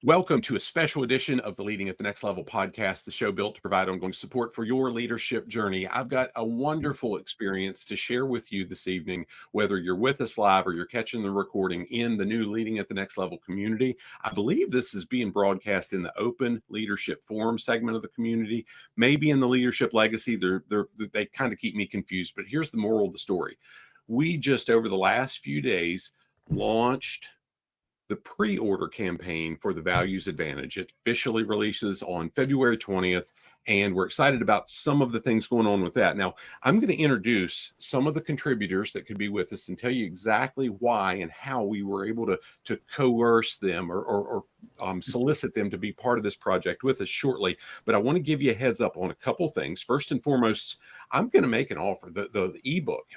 Welcome to a special edition of the Leading at the Next Level podcast, the show built to provide ongoing support for your leadership journey. I've got a wonderful experience to share with you this evening, whether you're with us live or you're catching the recording in the new Leading at the Next Level community. I believe this is being broadcast in the Open Leadership Forum segment of the community, maybe in the Leadership Legacy. They kind of keep me confused, but here's the moral of the story. We just, over the last few days, launched the pre-order campaign for the Values Advantage. It officially releases on February 20th, and we're excited about some of the things going on with that. Now, I'm going to introduce some of the contributors that could be with us and tell you exactly why and how we were able to coerce them or solicit them to be part of this project with us shortly. But I want to give you a heads up on a couple things. First and foremost, I'm going to make an offer. The ebook,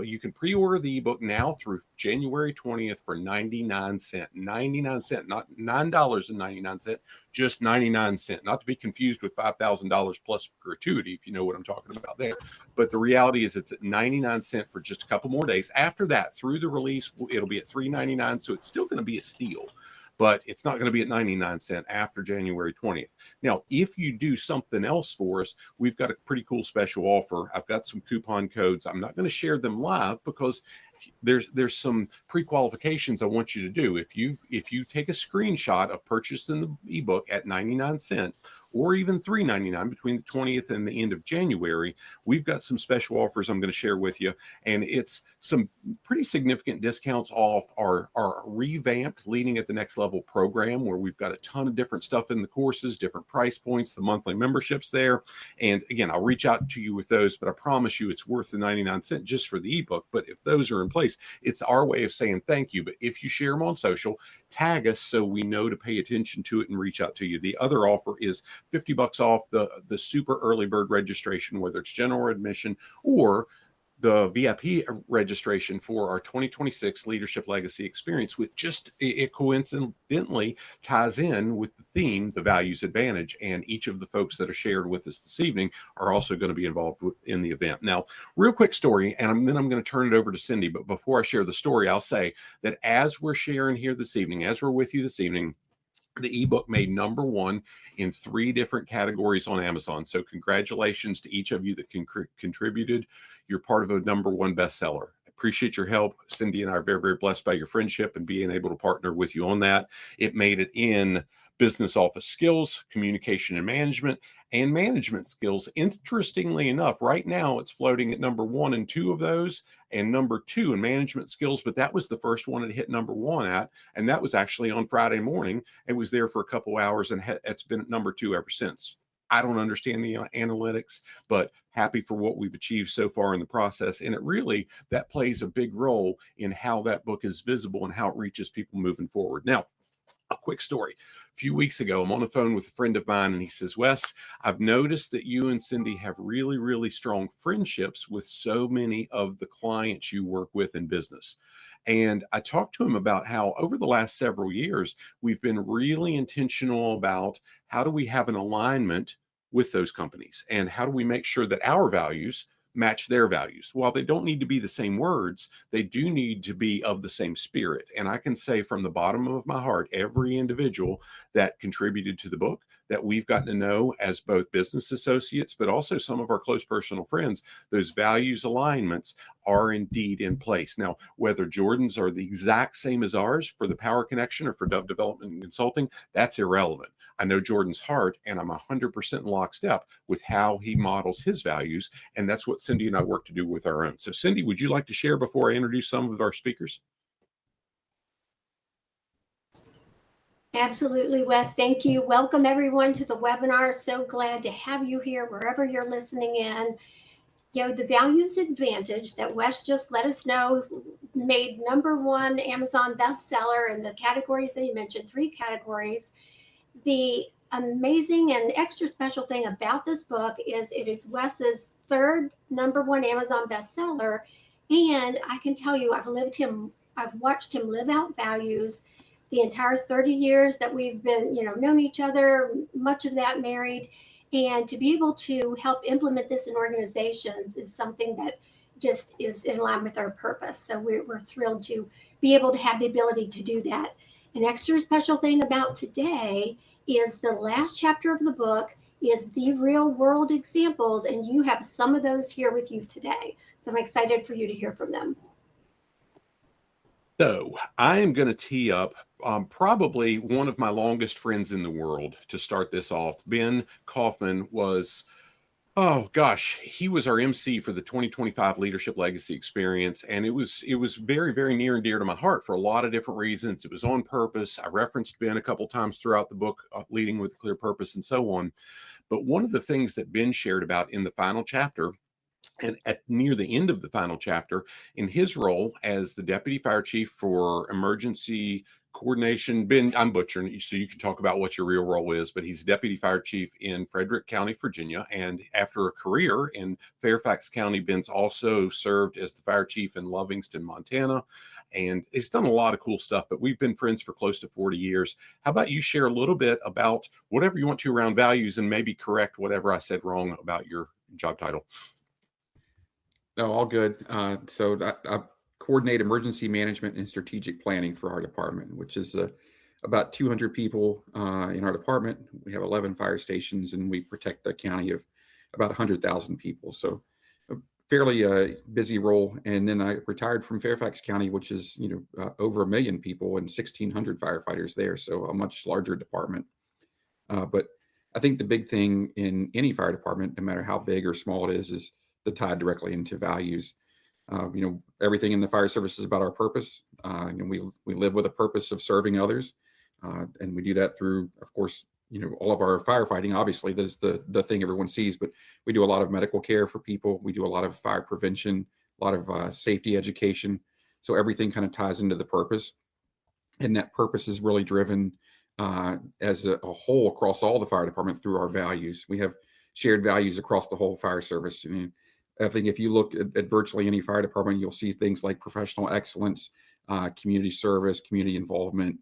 you can pre-order the ebook now through January 20th for 99 cents. 99 cents, not $9.99, just 99 cents. Not to be confused with $5,000 plus gratuity, if you know what I'm talking about there. But the reality is it's at 99 cents for just a couple more days. After that, through the release, it'll be at $3.99, so it's still going to be a steal. But it's not going to be at 99 cents after January 20th. Now, if you do something else for us, we've got a pretty cool special offer. I've got some coupon codes. I'm not going to share them live because there's some pre-qualifications I want you to do. If you take a screenshot of purchasing the ebook at 99 cents or even $3.99 between the 20th and the end of January, we've got some special offers I'm going to share with you. And it's some pretty significant discounts off our revamped Leading at the Next Level program, where we've got a ton of different stuff in the courses, different price points, the monthly memberships there. And again, I'll reach out to you with those, but I promise you it's worth the 99 cents just for the ebook. But if those are in place, it's our way of saying thank you. But if you share them on social, tag us so we know to pay attention to it and reach out to you. The other offer is $50 off the super early bird registration, whether it's general admission or the VIP registration for our 2026 Leadership Legacy Experience, which it coincidentally ties in with the theme, the Values Advantage. And each of the folks that are shared with us this evening are also going to be involved in the event. Now, real quick story, and then I'm going to turn it over to Cindy. But before I share the story, I'll say that as we're sharing here this evening, as we're with you this evening, the ebook made number one in 3 different categories on Amazon. So congratulations to each of you that contributed. You're part of a number one bestseller. Appreciate your help. Cindy and I are very, very blessed by your friendship and being able to partner with you on that. It made it in business office skills, communication and management skills. Interestingly enough, right now it's floating at number 1 and 2 of those, and number 2 in management skills, but that was the first one it hit number 1 at, and that was actually on Friday morning. It was there for a couple hours, and it's been at number 2 ever since. I don't understand the analytics, but happy for what we've achieved so far in the process. And that plays a big role in how that book is visible and how it reaches people moving forward. Now, a quick story. A few weeks ago, I'm on the phone with a friend of mine, and he says, Wes, I've noticed that you and Cindy have really, really strong friendships with so many of the clients you work with in business. And I talked to him about how over the last several years, we've been really intentional about how do we have an alignment with those companies, and how do we make sure that our values match their values. While they don't need to be the same words, they do need to be of the same spirit. And I can say from the bottom of my heart, every individual that contributed to the book that we've gotten to know as both business associates, but also some of our close personal friends, those values alignments are indeed in place. Now, whether Jordan's are the exact same as ours for the Power Connection or for Dove Development and Consulting, that's irrelevant. I know Jordan's heart, and I'm 100% in lockstep with how he models his values. And that's what Cindy and I work to do with our own. So Cindy, would you like to share before I introduce some of our speakers? Absolutely, Wes. Thank you. Welcome everyone to the webinar. So glad to have you here wherever you're listening in. The Values Advantage that Wes just let us know made number 1 Amazon bestseller in the categories that he mentioned, 3 categories. The amazing and extra special thing about this book is it is Wes's 3rd number 1 Amazon bestseller. And I can tell you, I've watched him live out values the entire 30 years that we've been, known each other, much of that married. And to be able to help implement this in organizations is something that just is in line with our purpose. So we're thrilled to be able to have the ability to do that. An extra special thing about today is the last chapter of the book is the real world examples, and you have some of those here with you today. So I'm excited for you to hear from them. So I am going to tee up probably one of my longest friends in the world to start this off. Ben Kaufman was, oh gosh, he was our MC for the 2025 Leadership Legacy Experience. And it was very, very near and dear to my heart for a lot of different reasons. It was on purpose. I referenced Ben a couple times throughout the book, Leading with a Clear Purpose and so on. But one of the things that Ben shared about in the final chapter, and at near the end of the final chapter, in his role as the deputy fire chief for emergency coordination, Ben, I'm butchering, so you can talk about what your real role is, but he's deputy fire chief in Frederick County, Virginia. And after a career in Fairfax County, Ben's also served as the fire chief in Livingston, Montana. And he's done a lot of cool stuff, but we've been friends for close to 40 years. How about you share a little bit about whatever you want to around values and maybe correct whatever I said wrong about your job title? No, all good. So I coordinate emergency management and strategic planning for our department, which is about 200 people in our department. We have 11 fire stations, and we protect the county of about 100,000 people. So a fairly busy role. And then I retired from Fairfax County, which is over 1 million people and 1,600 firefighters there. So a much larger department. But I think the big thing in any fire department, no matter how big or small it is the tie directly into values. Everything in the fire service is about our purpose. We live with a purpose of serving others. And we do that through, of course, all of our firefighting. Obviously, there's the thing everyone sees, but we do a lot of medical care for people. We do a lot of fire prevention, a lot of safety education. So everything kind of ties into the purpose. And that purpose is really driven as a whole across all the fire department through our values. We have shared values across the whole fire service. I think if you look at virtually any fire department, you'll see things like professional excellence, community service, community involvement,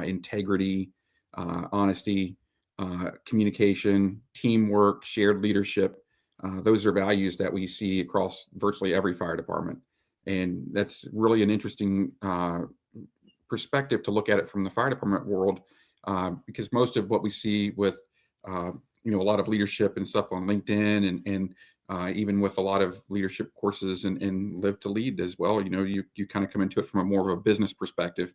integrity, honesty, communication, teamwork, shared leadership. Those are values that we see across virtually every fire department. And that's really an interesting perspective to look at it from the fire department world, because most of what we see with a lot of leadership and stuff on LinkedIn and even with a lot of leadership courses and Live to Lead as well, you kind of come into it from a more of a business perspective,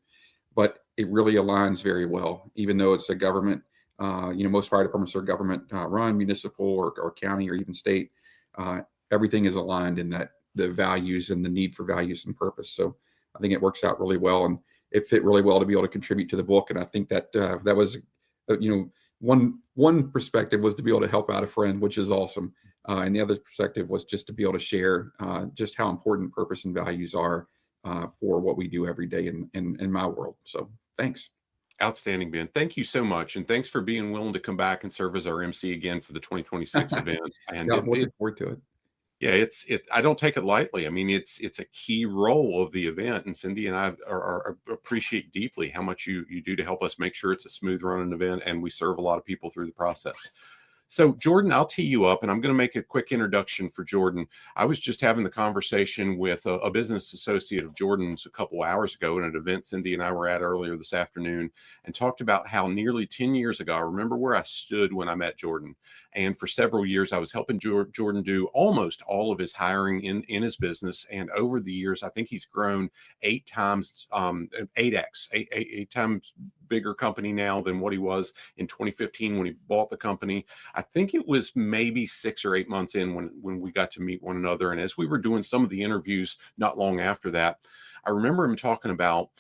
but it really aligns very well, even though it's a government, most fire departments are government run, municipal or county or even state. Everything is aligned in that the values and the need for values and purpose. So I think it works out really well, and it fit really well to be able to contribute to the book. And I think that that was, one perspective was to be able to help out a friend, which is awesome. And the other perspective was just to be able to share just how important purpose and values are for what we do every day in my world. So thanks. Outstanding, Ben. Thank you so much. And thanks for being willing to come back and serve as our MC again for the 2026 event. And I'm looking forward to it. Yeah, I don't take it lightly. I mean, it's a key role of the event, and Cindy and I appreciate deeply how much you do to help us make sure it's a smooth running event, and we serve a lot of people through the process. So Jordan, I'll tee you up, and I'm going to make a quick introduction for Jordan. I was just having the conversation with a business associate of Jordan's a couple hours ago at an event Cindy and I were at earlier this afternoon, and talked about how nearly 10 years ago, I remember where I stood when I met Jordan. And for several years, I was helping Jordan do almost all of his hiring in his business. And over the years, I think he's grown 8 times, 8x, eight times bigger company now than what he was in 2015 when he bought the company. I think it was maybe 6 or 8 months in when we got to meet one another. And as we were doing some of the interviews not long after that, I remember him talking about,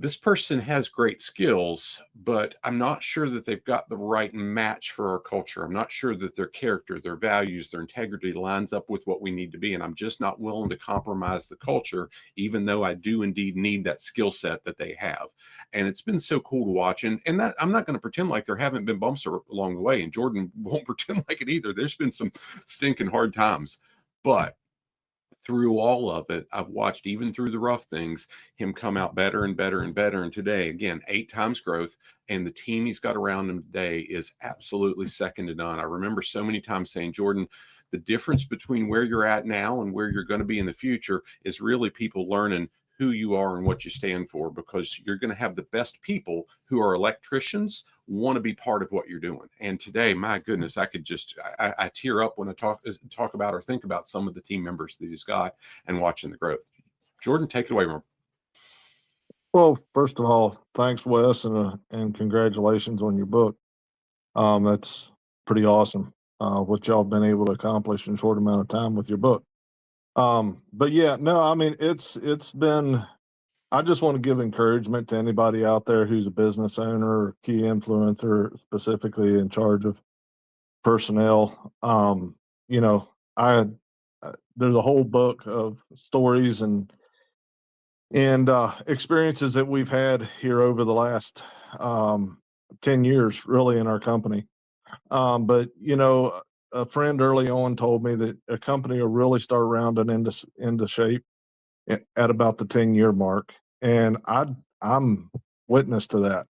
this person has great skills, but I'm not sure that they've got the right match for our culture. I'm not sure that their character, their values, their integrity lines up with what we need to be. And I'm just not willing to compromise the culture, even though I do indeed need that skill set that they have. And it's been so cool to watch. And that I'm not going to pretend like there haven't been bumps along the way. And Jordan won't pretend like it either. There's been some stinking hard times. But through all of it, I've watched, even through the rough things, him come out better and better and better. And today, again, 8 times growth, and the team he's got around him today is absolutely second to none. I remember so many times saying, Jordan, the difference between where you're at now and where you're going to be in the future is really people learning who you are and what you stand for, because you're going to have the best people who are electricians want to be part of what you're doing. And today, my goodness, I could just, I tear up when I talk about or think about some of the team members that he's got and watching the growth. Jordan, take it away, man. Well, first of all, thanks, Wes, and congratulations on your book. That's pretty awesome, what y'all been able to accomplish in a short amount of time with your book. But yeah, no, I mean, it's been, I just want to give encouragement to anybody out there who's a business owner or key influencer, specifically in charge of personnel. You know, there's a whole book of stories and experiences that we've had here over the last 10 years, really, in our company. But you know, a friend early on told me that a company will really start rounding into shape at about the 10-year mark, and I'm witness to that.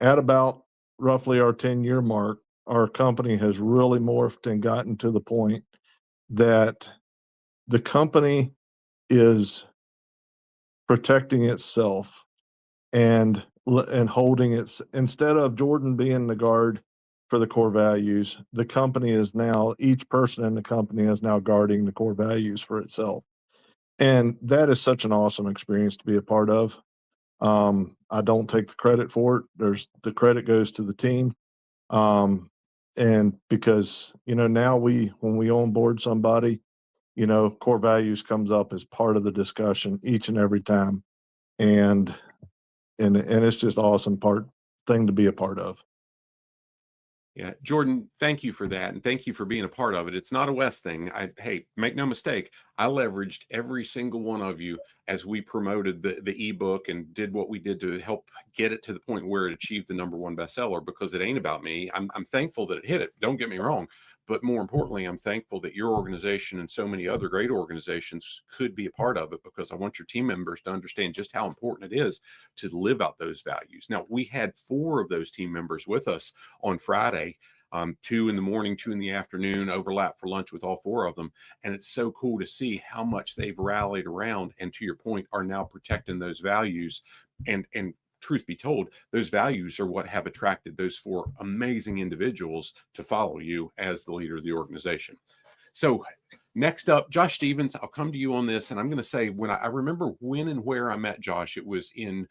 At about roughly our 10-year mark, our company has really morphed and gotten to the point that the company is protecting itself and holding its, instead of Jordan being the guard for the core values, the company is now, each person in the company is now guarding the core values for itself. And that is such an awesome experience to be a part of. I don't take the credit for it. The credit goes to the team. And because, you know, now when we onboard somebody, you know, core values comes up as part of the discussion each and every time. And it's just awesome thing to be a part of. Yeah, Jordan, thank you for that. And thank you for being a part of it. It's not a West thing. Hey, make no mistake, I leveraged every single one of you as we promoted the ebook and did what we did to help get it to the point where it achieved the #1 bestseller, because it ain't about me. I'm thankful that it hit it. Don't get me wrong. But more importantly, I'm thankful that your organization and so many other great organizations could be a part of it, because I want your team members to understand just how important it is to live out those values. Now, we had 4 of those team members with us on Friday, 2 in the morning, 2 in the afternoon, overlap for lunch with all 4 of them. And it's so cool to see how much they've rallied around, and to your point, are now protecting those values. And truth be told, those values are what have attracted those 4 amazing individuals to follow you as the leader of the organization. So next up, Josh Stevens, I'll come to you on this. And I'm going to say, when I remember when and where I met Josh, it was in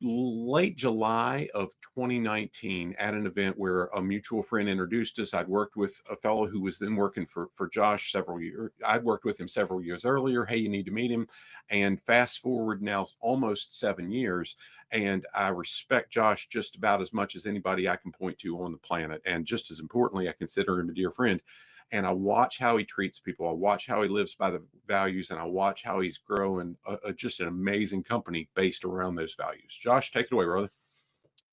late July of 2019 at an event where a mutual friend introduced us. I'd worked with a fellow who was then working for Josh several years. I'd worked with him several years earlier. Hey, you need to meet him. And fast forward now almost 7 years. And I respect Josh just about as much as anybody I can point to on the planet. And just as importantly, I consider him a dear friend. And I watch how he treats people. I watch how he lives by the values, and I watch how he's growing just an amazing company based around those values. Josh, take it away, brother.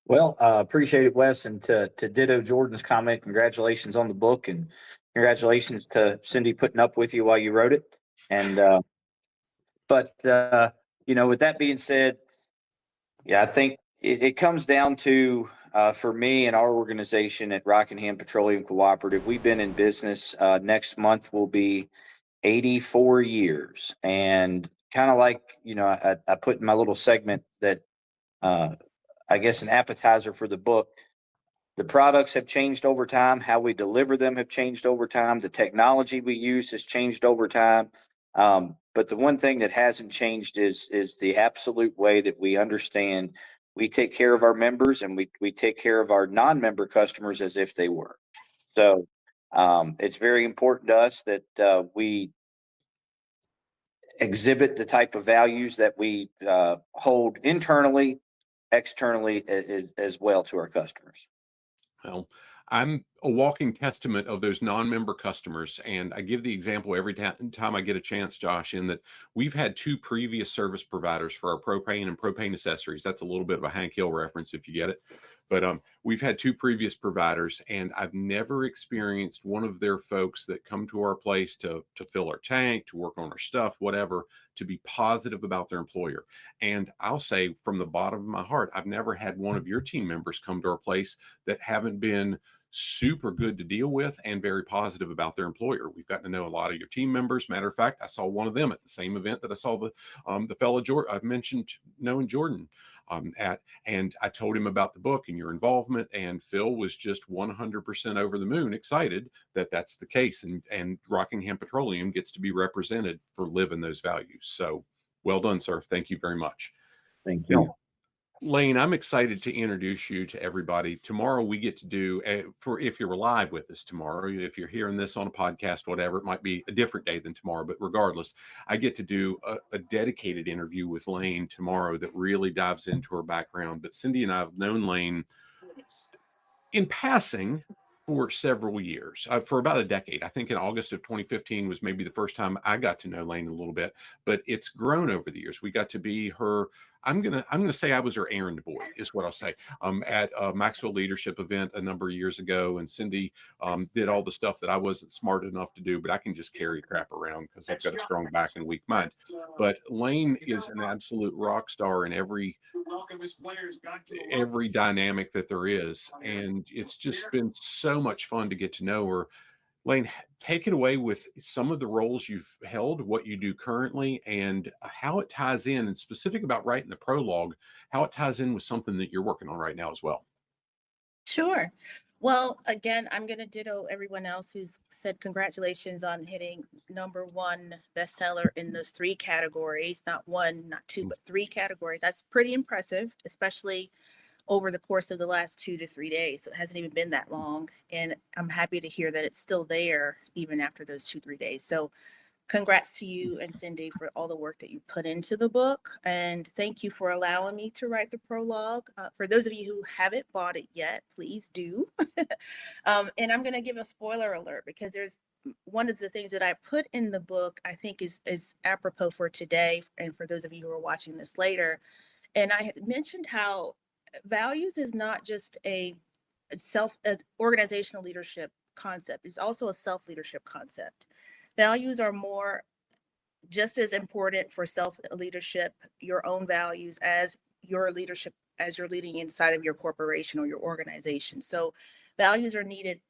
Well, appreciate it, Wes, and to ditto Jordan's comment, congratulations on the book, and congratulations to Cindy putting up with you while you wrote it. And but you know, with that being said, yeah, I think it comes down to for me and our organization at Rockingham Petroleum Cooperative, we've been in business. Next month will be 84 years, and kind of like, you know, I put in my little segment that I guess an appetizer for the book. The products have changed over time. How we deliver them have changed over time. The technology we use has changed over time. But the one thing that hasn't changed is the absolute way that we understand we take care of our members, and we take care of our non-member customers as if they were. So it's very important to us that we exhibit the type of values that we hold internally, externally as well to our customers. Well, I'm a walking testament of those non-member customers. And I give the example every time I get a chance, Josh, in that we've had 2 previous service providers for our propane and propane accessories. That's a little bit of a Hank Hill reference if you get it. But we've had 2 previous providers, and I've never experienced one of their folks that come to our place to fill our tank, to work on our stuff, whatever, to be positive about their employer. And I'll say from the bottom of my heart, I've never had one of your team members come to our place that haven't been super good to deal with and very positive about their employer. We've gotten to know a lot of your team members. Matter of fact, I saw one of them at the same event that I saw the fellow I've mentioned knowing Jordan at, and I told him about the book and your involvement, and Phil was just 100% over the moon excited that that's the case, and Rockingham Petroleum gets to be represented for living those values. So well done, sir. Thank you very much. Thank you. Lane, I'm excited to introduce you to everybody. Tomorrow we get to do, for if you're live with us tomorrow, if you're hearing this on a podcast, whatever, it might be a different day than tomorrow, but regardless, I get to do a dedicated interview with Lane tomorrow that really dives into her background. But Cindy and I have known Lane in passing for several years, for about a decade. I think in August of 2015 was maybe the first time I got to know Lane a little bit, but it's grown over the years. We got to be her, I'm gonna say I was her errand boy, is what I'll say, at a Maxwell leadership event a number of years ago. And Cindy did all the stuff that I wasn't smart enough to do, but I can just carry crap around because I've got a strong back and weak mind. But Lane is an absolute rock star in every dynamic that there is. And it's just been so much fun to get to know her. Lane, take it away with some of the roles you've held, what you do currently, and how it ties in, and specific about writing the prologue, how it ties in with something that you're working on right now as well. Sure. Well, again, I'm going to ditto everyone else who's said congratulations on hitting #1 bestseller in those 3 categories, not 1, not 2, but 3 categories. That's pretty impressive, especially over the course of the last 2 to 3 days. So it hasn't even been that long. And I'm happy to hear that it's still there even after those 2-3 days. So congrats to you and Cindy for all the work that you put into the book. And thank you for allowing me to write the prologue. For those of you who haven't bought it yet, please do. And I'm going to give a spoiler alert, because there's one of the things that I put in the book, I think is apropos for today. And for those of you who are watching this later, and I had mentioned how values is not just a organizational leadership concept. It's also a self-leadership concept. Values are more just as important for self-leadership, your own values, as your leadership, as you're leading inside of your corporation or your organization. So values are needed.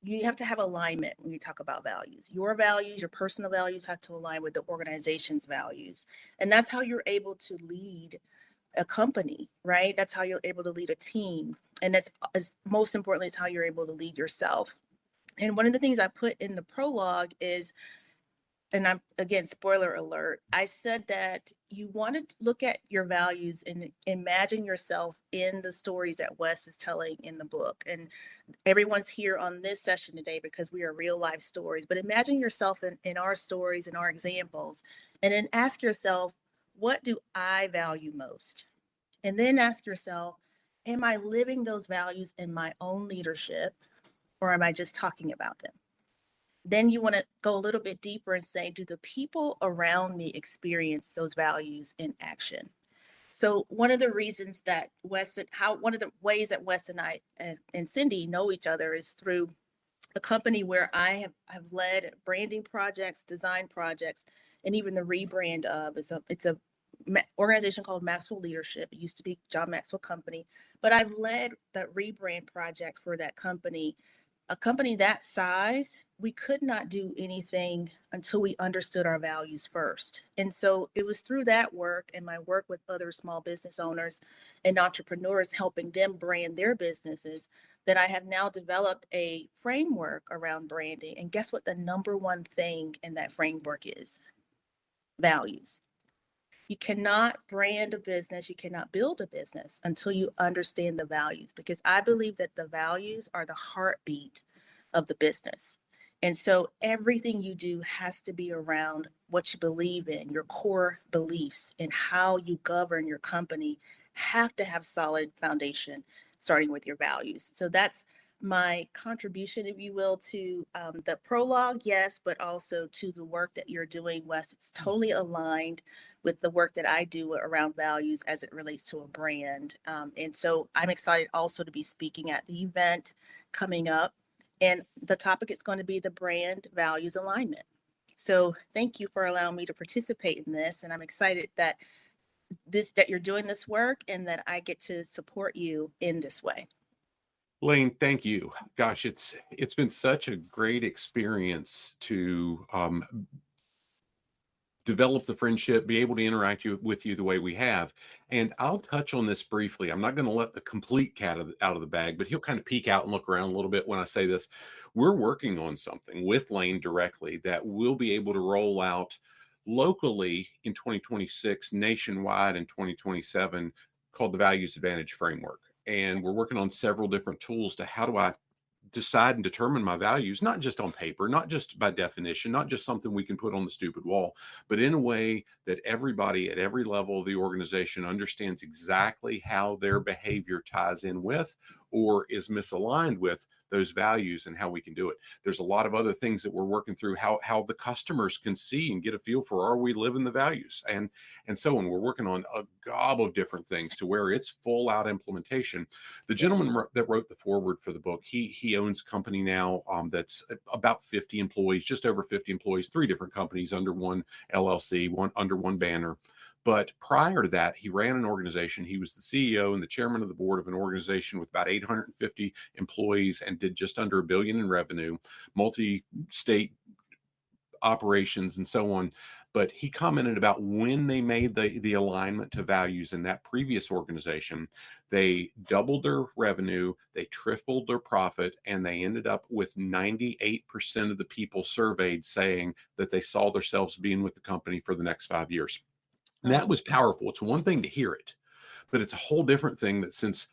You have to have alignment when you talk about values. Your values, your personal values have to align with the organization's values. And that's how you're able to lead a company, right? That's how you're able to lead a team. And that's, most importantly, it's how you're able to lead yourself. And one of the things I put in the prologue is, and I'm, again, spoiler alert, I said that you want to look at your values and imagine yourself in the stories that Wes is telling in the book. And everyone's here on this session today because we are real life stories, but imagine yourself in our stories and our examples, and then ask yourself, what do I value most? And then ask yourself, am I living those values in my own leadership, or am I just talking about them? Then you want to go a little bit deeper and say, do the people around me experience those values in action? So one of the reasons that one of the ways that Wes and I and Cindy know each other is through a company where I have led branding projects, design projects, and even the rebrand of, it's a organization called Maxwell Leadership. It used to be John Maxwell Company, but I've led that rebrand project for that company. A company that size, we could not do anything until we understood our values first. And so it was through that work and my work with other small business owners and entrepreneurs, helping them brand their businesses, that I have now developed a framework around branding. And guess what the #1 thing in that framework is? Values. You cannot brand a business, you cannot build a business until you understand the values, because I believe that the values are the heartbeat of the business. And so everything you do has to be around what you believe in, your core beliefs, and how you govern your company have to have solid foundation, starting with your values. So that's my contribution, if you will, to the prologue, yes, but also to the work that you're doing, Wes. It's totally aligned with the work that I do around values as it relates to a brand. And so I'm excited also to be speaking at the event coming up. And the topic is going to be the brand values alignment. So thank you for allowing me to participate in this. And I'm excited that you're doing this work and that I get to support you in this way. Lane, thank you. Gosh, it's been such a great experience to develop the friendship, be able to interact with you the way we have. And I'll touch on this briefly. I'm not going to let the complete cat out of the bag, but he'll kind of peek out and look around a little bit when I say this. We're working on something with Lane directly that we'll be able to roll out locally in 2026, nationwide in 2027, called the Values Advantage Framework. And we're working on several different tools to how do I decide and determine my values, not just on paper, not just by definition, not just something we can put on the stupid wall, but in a way that everybody at every level of the organization understands exactly how their behavior ties in with or is misaligned with those values and how we can do it. There's a lot of other things that we're working through, how the customers can see and get a feel for, are we living the values, and so on. We're working on a gob of different things to where it's full out implementation. The gentleman that wrote the foreword for the book, he owns a company now that's about 50 employees, just over 50 employees, 3 different companies under one LLC, under one banner. But prior to that, he ran an organization. He was the CEO and the chairman of the board of an organization with about 850 employees and did just under $1 billion in revenue, multi-state operations and so on. But he commented about when they made the alignment to values in that previous organization, they doubled their revenue, they tripled their profit, and they ended up with 98% of the people surveyed saying that they saw themselves being with the company for the next 5 years. And that was powerful. It's one thing to hear it, but it's a whole different thing that since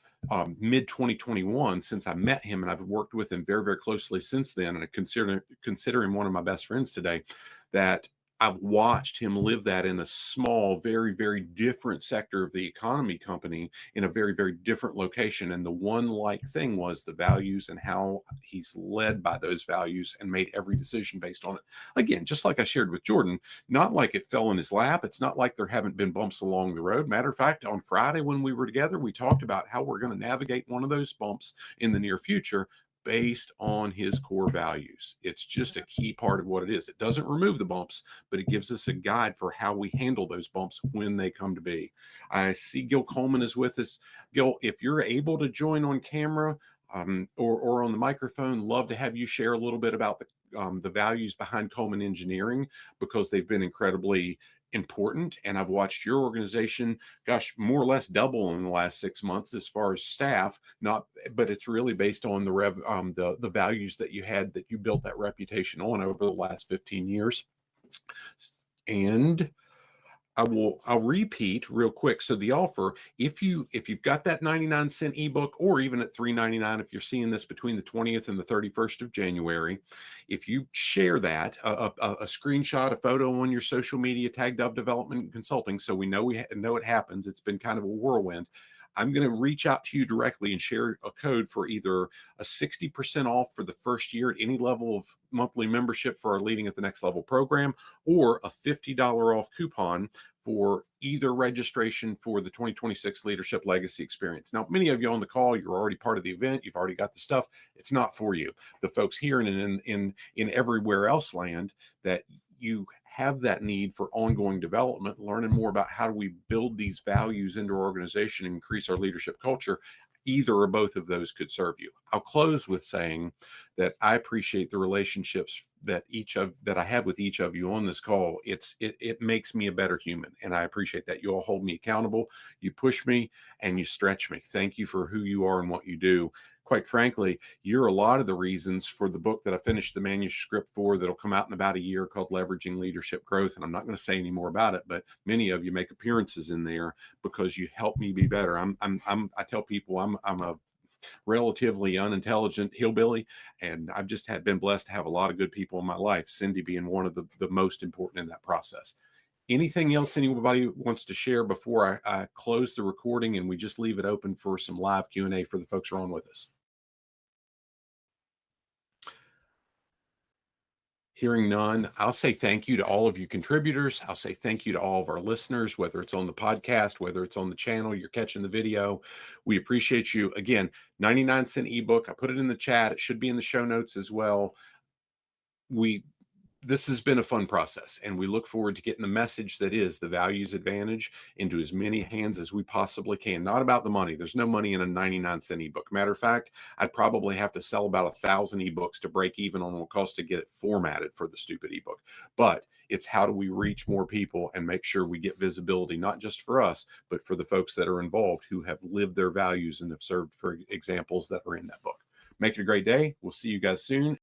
mid 2021, since I met him, and I've worked with him very, very closely since then, and I consider him one of my best friends today, that I've watched him live that in a small, very, very different sector of the economy company in a very, very different location. And the one like thing was the values and how he's led by those values and made every decision based on it. Again, just like I shared with Jordan, not like it fell in his lap. It's not like there haven't been bumps along the road. Matter of fact, on Friday when we were together, we talked about how we're going to navigate one of those bumps in the near future based on his core values. It's just a key part of what it is. It doesn't remove the bumps, but it gives us a guide for how we handle those bumps when they come to be. I see Gil Coleman is with us. Gil, if you're able to join on camera or on the microphone, love to have you share a little bit about the values behind Coleman Engineering, because they've been incredibly important. And I've watched your organization, gosh, more or less double in the last 6 months as far as staff, but it's really based on the values that you had, that you built that reputation on over the last 15 years. And I'll repeat real quick. So the offer, if you've got that 99-cent ebook, or even at $3.99, if you're seeing this between the 20th and the 31st of January, if you share that, a screenshot, a photo on your social media, tag Dove Development Consulting, so we know it happens. It's been kind of a whirlwind. I'm going to reach out to you directly and share a code for either a 60% off for the first year at any level of monthly membership for our Leading at the Next Level program, or a $50 off coupon for either registration for the 2026 Leadership Legacy Experience. Now, many of you on the call, you're already part of the event. You've already got the stuff. It's not for you. The folks here and in everywhere else land, that you have that need for ongoing development, learning more about how do we build these values into our organization and increase our leadership culture, either or both of those could serve you. I'll close with saying that I appreciate the relationships that I have with each of you on this call. It makes me a better human, and I appreciate that. You all hold me accountable, you push me, and you stretch me. Thank you for who you are and what you do. Quite frankly, you're a lot of the reasons for the book that I finished the manuscript for, that'll come out in about a year, called Leveraging Leadership Growth. And I'm not going to say any more about it, but many of you make appearances in there because you help me be better. I tell people I'm a relatively unintelligent hillbilly, and I've just been blessed to have a lot of good people in my life, Cindy being one of the most important in that process. Anything else anybody wants to share before I close the recording and we just leave it open for some live Q&A for the folks who are on with us? Hearing none, I'll say thank you to all of you contributors. I'll say thank you to all of our listeners, whether it's on the podcast, whether it's on the channel, you're catching the video. We appreciate you. Again, 99-cent ebook. I put it in the chat. It should be in the show notes as well. this has been a fun process, and we look forward to getting the message that is the values advantage into as many hands as we possibly can. Not about the money. There's no money in a 99-cent ebook. Matter of fact, I'd probably have to sell about 1,000 ebooks to break even on what it costs to get it formatted for the stupid ebook. But it's how do we reach more people and make sure we get visibility, not just for us, but for the folks that are involved who have lived their values and have served for examples that are in that book. Make it a great day. We'll see you guys soon.